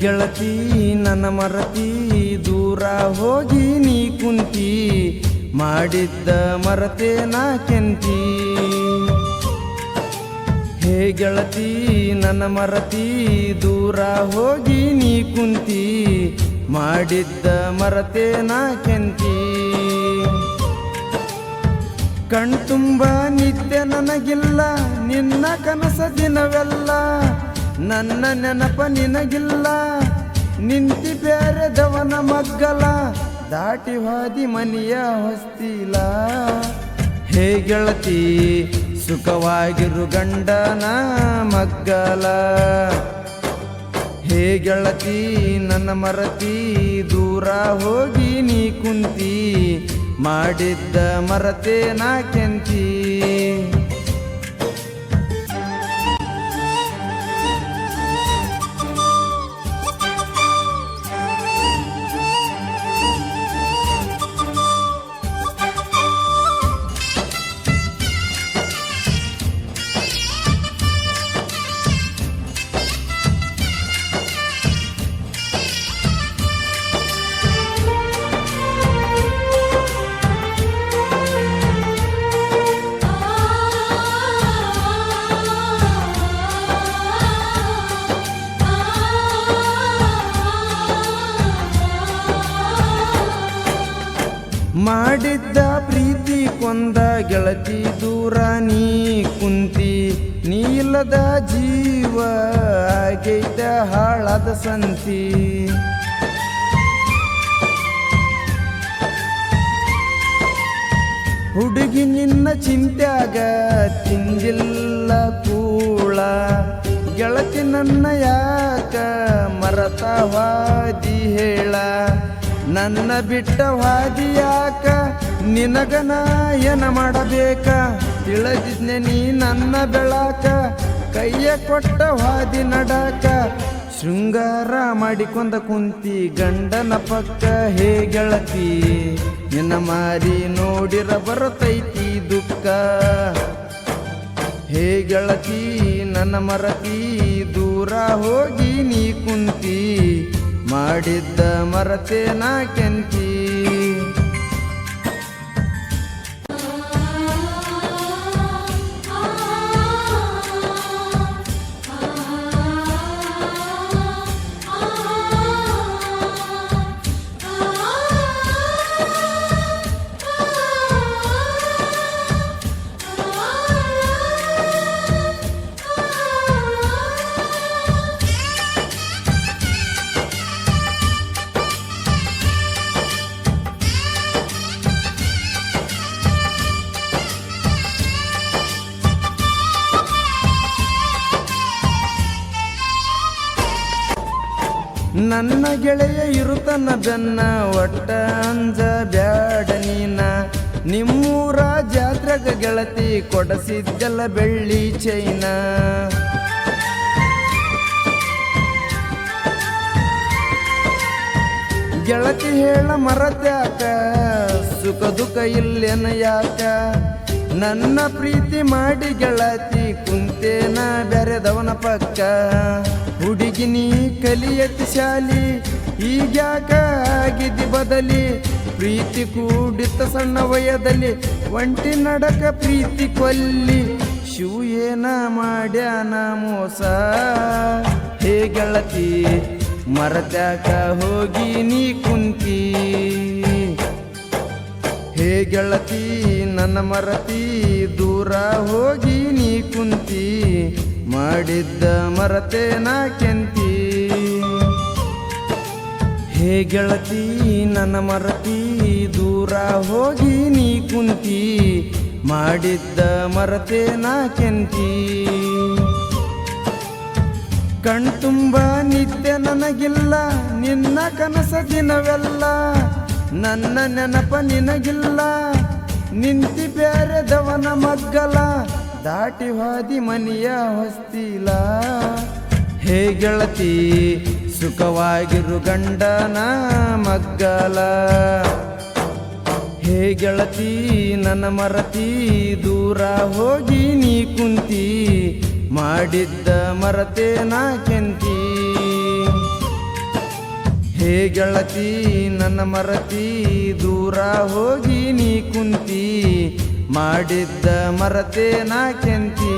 ಗೆಳತಿ ನನ್ನ ಮರತಿ ದೂರ ಹೋಗಿ ನೀ ಕುಂತಿ ಮಾಡಿದ್ದ ಮರತೇನ ಕೆಂತಿ. ಹೇ ಗೆಳತಿ ನನ್ನ ಮರತಿ ದೂರ ಹೋಗಿ ನೀ ಕುಂತಿ ಮಾಡಿದ್ದ ಮರತೇನ ಕೆಂತಿ. ಕಣ್ತುಂಬ ನಿದ್ದೆ ನನಗಿಲ್ಲ ನಿನ್ನ ಕನಸ ದಿನವೆಲ್ಲ, ನನ್ನ ನೆನಪ ನಿನಗಿಲ್ಲ ನಿಂತಿ ಬೇರೆದವನ ಮಗ್ಗಲ, ದಾಟಿ ಹಾದಿ ಮನೆಯ ಹೊಸ್ತಿಲ. ಹೇ ಗೆಳತಿ ಸುಖವಾಗಿರು ಗಂಡನ ಮಗ್ಗಲ. ಹೇ ಗೆಳತಿ ನನ್ನ ಮರತಿ ದೂರ ಹೋಗಿ ನೀ ಕುಂತಿ ಮಾಡಿದ್ದ ಮರತೇನ ಕೆಂತಿ. ಮಾಡಿದ್ದ ಪ್ರೀತಿ ಕೊಂದ ಗೆಳತಿ ದೂರ ನೀ ಕುಂತಿ, ನೀ ಇಲ್ಲದ ಜೀವ ಆಗೈತ ಹಾಳಾದ ಸಂತಿ. ಹುಡುಗಿ ನಿನ್ನ ಚಿಂತ್ಯಾಗ ತಿಂದಿಲ್ಲ ಕೂಳ, ಗೆಳತಿ ನನ್ನ ಯಾಕ ಮರತವಾದಿ ಹೇಳ. ನನ್ನ ಬಿಟ್ಟ ವಾದಿ ಯಾಕ ನಿನಗನ ಏನ ಮಾಡಬೇಕ, ತಿಳಿದಿದ್ನೆ ನೀ ನನ್ನ ಬೆಳಕ ಕೈಯ ಕೊಟ್ಟ ವಾದಿ ನಡಕ. ಶೃಂಗಾರ ಮಾಡಿಕೊಂಡ ಕುಂತಿ ಗಂಡನ ಪಕ್ಕ. ಹೇ ಗೆಳತಿ ನಿನ್ನ ಮಾರಿ ನೋಡಿರ ಬರತೈತಿ ದುಃಖ. ಹೇ ಗೆಳತಿ ನನ್ನ ಮರತಿ ದೂರ ಹೋಗಿ ನೀ ಕುಂತಿ ಮಾಡಿದ್ದ ಮರತೇನ ಕೆಂತಿ. ನನ್ನ ಗೆಳೆಯ ಇರುತನ ಬೆನ್ನ ಒಟ್ಟ ಅಂಜ ಬ್ಯಾಡ ನೀನ. ನಿಮ್ಮೂರ ಜಾತ್ರೆಗ ಗೆಳತಿ ಕೊಡಸಿದ್ದೆಲ್ಲ ಬೆಳ್ಳಿ ಚೈನ. ಗೆಳತಿ ಹೇಳ ಮರತ್ಯಾಕ ಸುಖ ದುಃಖ ಇಲ್ಲೇನ ಯಾಕ. ನನ್ನ ಪ್ರೀತಿ ಮಾಡಿ ಗೆಳತಿ ಕುಂತೇನ ಬೆರೆದವನ ಪಕ್ಕ. ಹುಡುಗಿ ನೀ ಕಲಿಯತಿ ಶಾಲಿ ಈಗ್ಯಾಕ ಆಗಿದ್ದಿ ಬದಲಿ. ಪ್ರೀತಿ ಕೂಡಿತ ಸಣ್ಣ ವಯದಲ್ಲಿ ಒಂಟಿ ನಡಕ ಪ್ರೀತಿ ಕೊಲ್ಲಿ. ಶಿವ ಏನ ಮಾಡ್ಯಾನ ಮೋಸ. ಹೇ ಗೆಳತಿ ಮರತ್ಯಾಕ ಹೋಗಿ ನೀ ಕುಂತಿ. ಹೇ ಗೆಳತಿ ನನ್ನ ಮರತಿ ದೂರ ಹೋಗಿ ನೀ ಕುಂತಿ ಮಾಡಿದ್ದ ಮರತೇನ ಕೆಂತಿ. ಹೇ ಗೆಳತಿ ನನ್ನ ಮರತಿ ದೂರ ಹೋಗಿ ನೀ ಕುಂತಿ ಮಾಡಿದ್ದ ಮರತೇನ ಕೆಂತಿ. ಕಣ್ತುಂಬ ನಿದ್ದೆ ನನಗಿಲ್ಲ ನಿನ್ನ ಕನಸ ದಿನವೆಲ್ಲ, ನನ್ನ ನೆನಪ ನಿನಗಿಲ್ಲ ನಿಂತಿ ಬೇರೆದವನ ಮಗ್ಗಲ, ದಾಟಿ ಹಾದಿ ಮನೆಯ ಹೊಸ್ತಿಲ. ಹೇ ಗೆಳತಿ ಸುಖವಾಗಿರು ಗಂಡನ ಮಗ್ಗಲ. ಹೇ ಗೆಳತಿ ನನ್ನ ಮರತಿ ದೂರ ಹೋಗಿ ನೀ ಕುಂತಿ ಮಾಡಿದ್ದ ಮರತೇನ ಕೆಂತಿ. ಹೇ ಗೆಳತಿ ನನ್ನ ಮರತಿ ದೂರ ಹೋಗಿ ನೀ ಕುಂತಿ ಮಾಡಿದ್ದ ಮರತೆ ನಾ ಕೆಂತಿ